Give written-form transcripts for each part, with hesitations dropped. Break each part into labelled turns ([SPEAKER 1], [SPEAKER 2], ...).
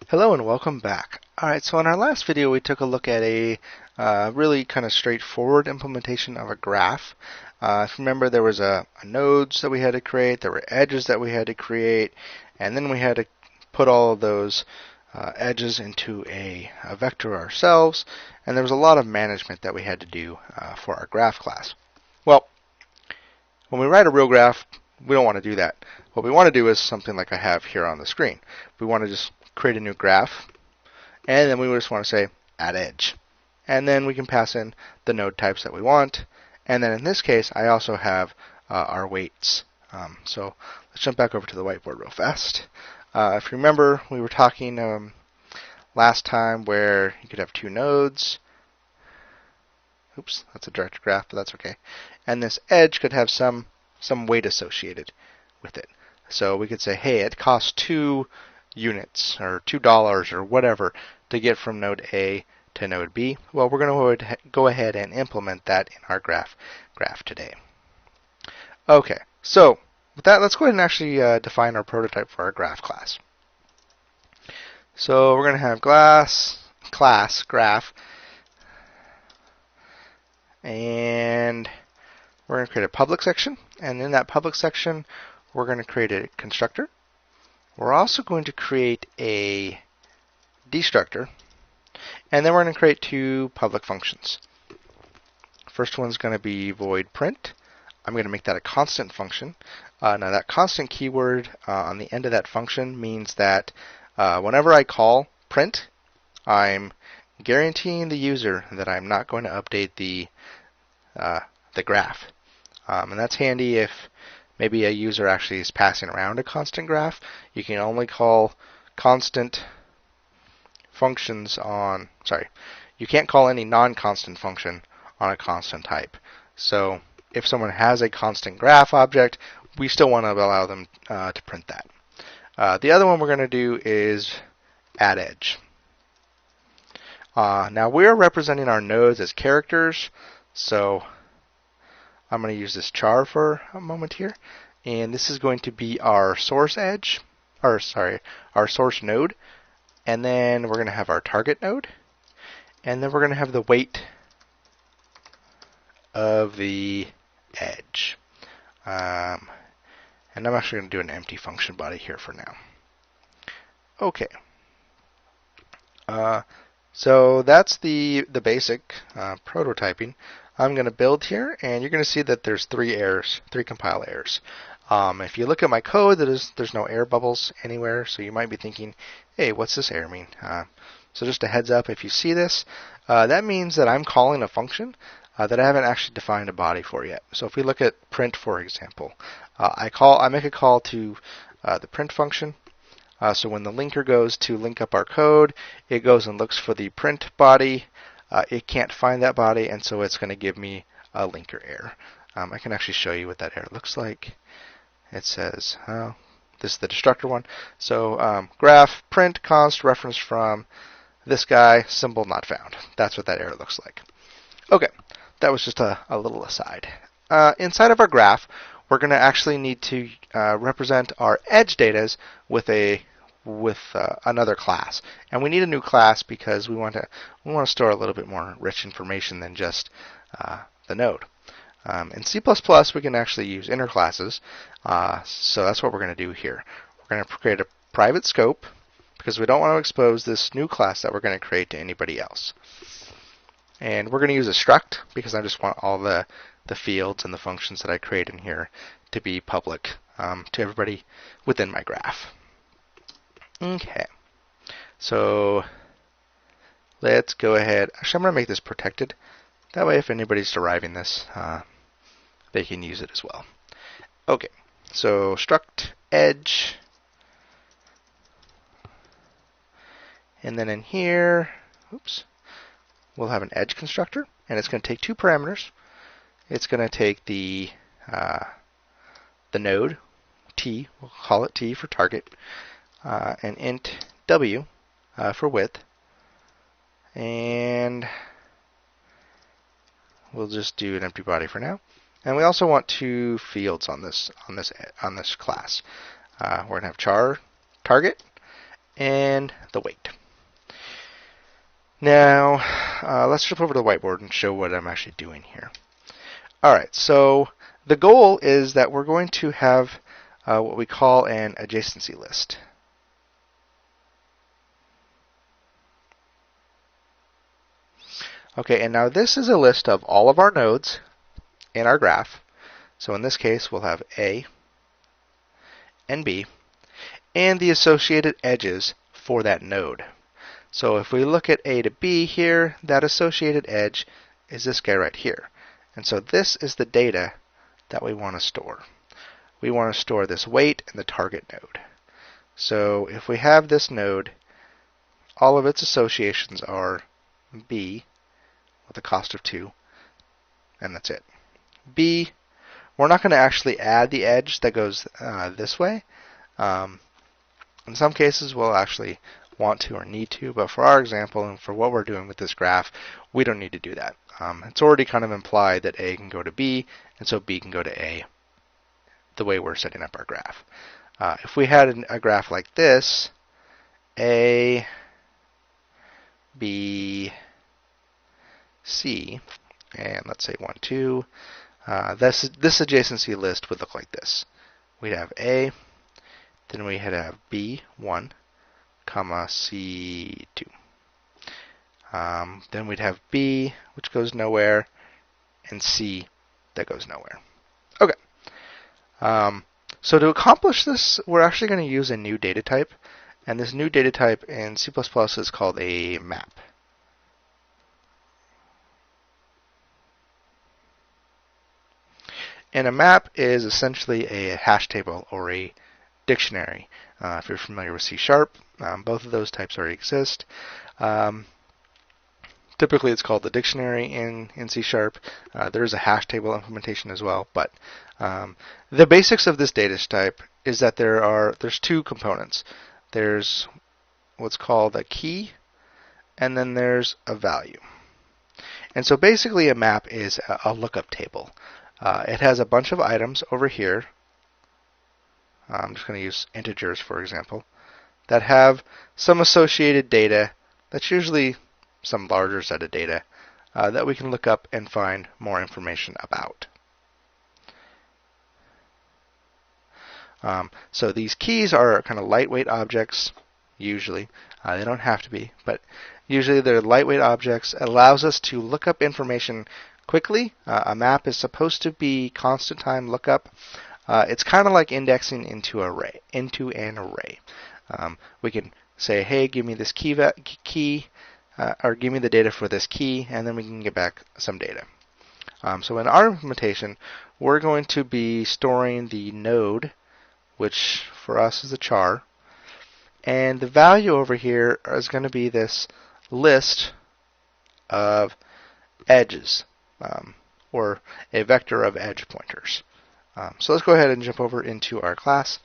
[SPEAKER 1] Hello and welcome back. Alright, so in our last video we took a look at a really kind of straightforward implementation of a graph. If you remember, there was a nodes that we had to create, there were edges that we had to create, and then we had to put all of those edges into a vector ourselves, and there was a lot of management that we had to do for our graph class. Well, when we write a real graph, we don't want to do that. What we want to do is something like I have here on the screen. We want to just create a new graph, and then we just want to say add edge. And then we can pass in the node types that we want. And then in this case, I also have our weights. So let's jump back over to the whiteboard real fast. If you remember, we were talking last time where you could have two nodes. Oops, that's a directed graph, but that's okay. And this edge could have some weight associated with it. So we could say, hey, it costs 2 units or $2 or whatever to get from node A to node B. Well, we're going to go ahead and implement that in our graph today. Okay, so with that, let's go ahead and actually define our prototype for our graph class. So we're going to have class graph, and we're going to create a public section, and in that public section we're going to create a constructor. We're also going to create a destructor, and then we're going to create 2 public functions. First one's going to be void print. I'm going to make that a constant function. Now that constant keyword on the end of that function means that whenever I call print, I'm guaranteeing the user that I'm not going to update the graph. And that's handy if maybe a user actually is passing around a constant graph. You can only call constant functions on, you can't call any non-constant function on a constant type. So if someone has a constant graph object, we still want to allow them to print that. The other one we're going to do is add edge. Now we're representing our nodes as characters, so I'm going to use this char for a moment here, and this is going to be our source edge, our source node, and then we're going to have our target node, and then we're going to have the weight of the edge. And I'm actually going to do an empty function body here for now. Okay. So that's the basic prototyping. I'm going to build here, and you're going to see that there's 3 errors, 3 compile errors. If you look at my code, there's no air bubbles anywhere, so you might be thinking, hey, what's this error mean? So just a heads up, if you see this, that means that I'm calling a function that I haven't actually defined a body for yet. So if we look at print, for example, I make a call to the print function. So when the linker goes to link up our code, it goes and looks for the print body. It can't find that body, and so it's going to give me a linker error. I can actually show you what that error looks like. It says, this is the destructor one. So graph print const reference from this guy, symbol not found. That's what that error looks like. Okay, that was just a little aside. Inside of our graph, we're going to actually need to represent our edge data with another class, and we need a new class because we want to store a little bit more rich information than just the node. In C++, we can actually use inner classes, so that's what we're going to do here. We're going to create a private scope because we don't want to expose this new class that we're going to create to anybody else. And we're going to use a struct because I just want all the fields and the functions that I create in here to be public to everybody within my graph. Okay, so let's go ahead. Actually, I'm going to make this protected. That way, if anybody's deriving this, they can use it as well. Okay, so struct edge. And then in here, oops, we'll have an edge constructor, and it's going to take 2 parameters. It's going to take the node, t, we'll call it t for target, and int w for width, and we'll just do an empty body for now. And we also want 2 fields on this class. We're going to have char target, and the weight. Now, let's jump over to the whiteboard and show what I'm actually doing here. Alright, so the goal is that we're going to have what we call an adjacency list. Okay, and now this is a list of all of our nodes in our graph. So in this case, we'll have A and B, and the associated edges for that node. So if we look at A to B here, that associated edge is this guy right here. And so this is the data that we want to store. We want to store this weight in the target node. So if we have this node, all of its associations are B with a cost of 2, and that's it. B, we're not going to actually add the edge that goes this way. In some cases, we'll actually want to or need to, but for our example and for what we're doing with this graph, we don't need to do that. It's already kind of implied that A can go to B, and so B can go to A, the way we're setting up our graph. If we had a graph like this, A, B, C, and let's say 1, 2, this adjacency list would look like this. We'd have A, then we'd have B, 1, comma, C, 2. Then we'd have B, which goes nowhere, and C, that goes nowhere. Okay. So to accomplish this, we're actually going to use a new data type, and this new data type in C++ is called a map. And a map is essentially a hash table or a dictionary. If you're familiar with C#, both of those types already exist. Typically it's called the dictionary in C#. There is a hash table implementation as well, but the basics of this data type is that there's two components. There's what's called a key, and then there's a value. And so basically a map is a lookup table. It has a bunch of items over here. I'm just going to use integers, for example, that have some associated data that's usually some larger set of data that we can look up and find more information about. So these keys are kind of lightweight objects, usually. They don't have to be, but usually they're lightweight objects. It allows us to look up information quickly. A map is supposed to be constant time lookup. It's kind of like indexing into an array. We can say, hey, give me this key, or give me the data for this key, and then we can get back some data. So in our implementation, we're going to be storing the node, which for us is a char, and the value over here is going to be this list of edges, or a vector of edge pointers. So let's go ahead and jump over into our class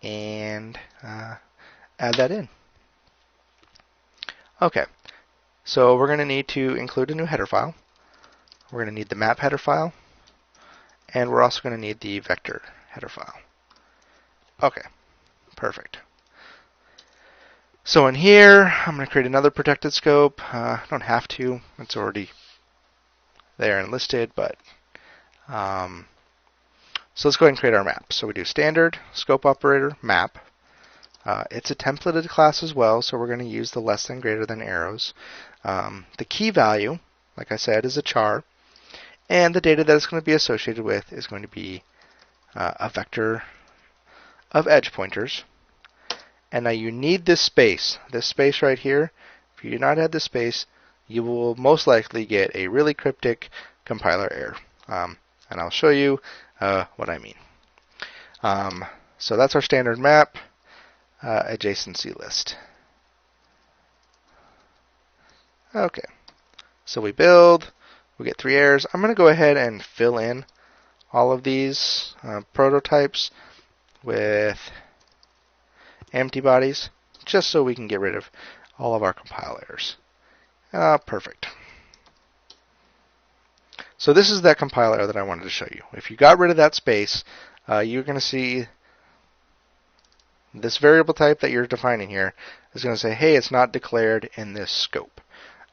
[SPEAKER 1] and add that in. Okay, so we're going to need to include a new header file. We're going to need the map header file, and we're also going to need the vector header file. Okay, perfect. So in here, I'm going to create another protected scope. I don't have to. It's already there and listed, but so let's go ahead and create our map. So we do standard scope operator map. It's a templated class as well, so we're going to use the less than greater than arrows. The key value, like I said, is a char, and the data that it's going to be associated with is going to be a vector of edge pointers. And now you need this space right here. If you do not have this space, you will most likely get a really cryptic compiler error. And I'll show you what I mean. So that's our standard map adjacency list. Okay, so we build, we get 3 errors. I'm going to go ahead and fill in all of these prototypes with empty bodies, just so we can get rid of all of our compile errors. Perfect. So this is that compile error that I wanted to show you. If you got rid of that space, you're going to see this variable type that you're defining here is going to say, hey, it's not declared in this scope.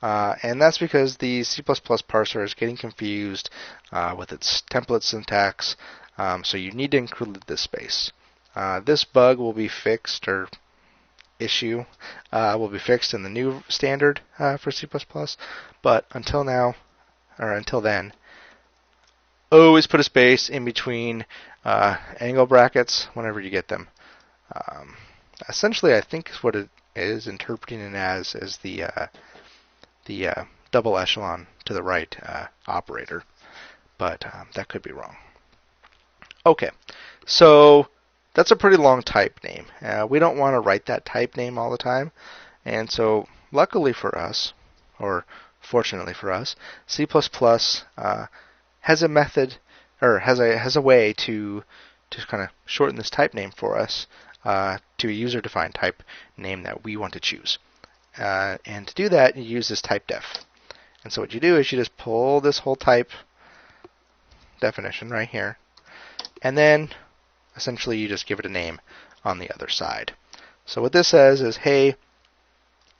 [SPEAKER 1] And that's because the C++ parser is getting confused with its template syntax, so you need to include this space. This bug will be fixed, or issue will be fixed in the new standard for C++, but until now, or until then, always put a space in between angle brackets whenever you get them. Essentially, I think what it is interpreting it as is the double echelon to the right operator, but that could be wrong. Okay, so that's a pretty long type name. We don't want to write that type name all the time, and so luckily for us, or fortunately for us, C++ has a method, or has a way to kind of shorten this type name for us to a user-defined type name that we want to choose. And to do that, you use this type def. And so what you do is you just pull this whole type definition right here, and then essentially you just give it a name on the other side. So what this says is, hey,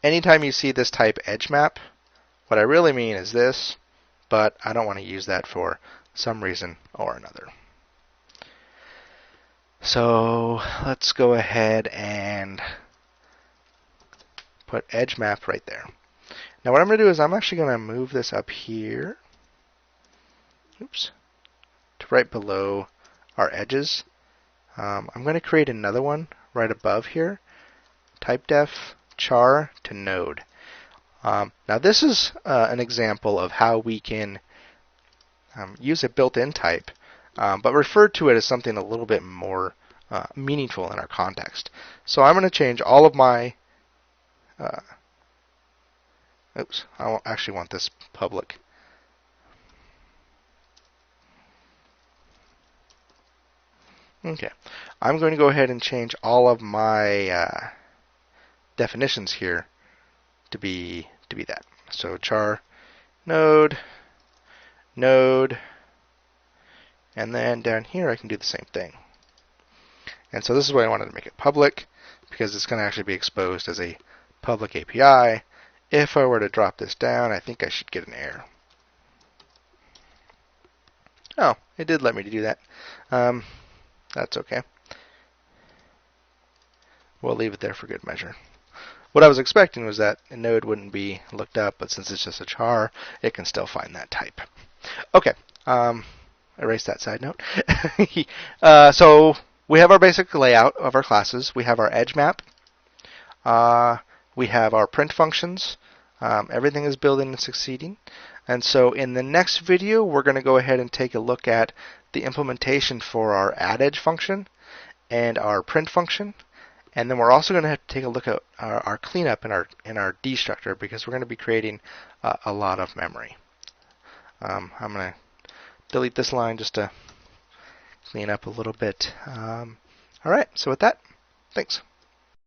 [SPEAKER 1] anytime you see this type edge map, what I really mean is this, but I don't want to use that for some reason or another. So let's go ahead and put edge map right there. Now what I'm going to do is I'm actually going to move this up here, oops, to right below our edges. I'm going to create another one right above here, type def char to node. Now this is an example of how we can use a built-in type, but refer to it as something a little bit more meaningful in our context. So I'm going to change all of my oops, I actually want this public. Okay, I'm going to go ahead and change all of my definitions here to be that. So char node, node, and then down here I can do the same thing. And so this is why I wanted to make it public, because it's going to actually be exposed as a public API. If I were to drop this down, I think I should get an error. Oh, it did let me do that. That's okay. We'll leave it there for good measure. What I was expecting was that a node wouldn't be looked up, but since it's just a char, it can still find that type. Okay, erase that side note. So we have our basic layout of our classes. We have our edge map. We have our print functions. Everything is building and succeeding. And so in the next video, we're going to go ahead and take a look at the implementation for our addEdge function and our print function. And then we're also going to have to take a look at our cleanup in our destructor, because we're going to be creating a lot of memory. I'm going to delete this line just to clean up a little bit. All right, so with that, thanks.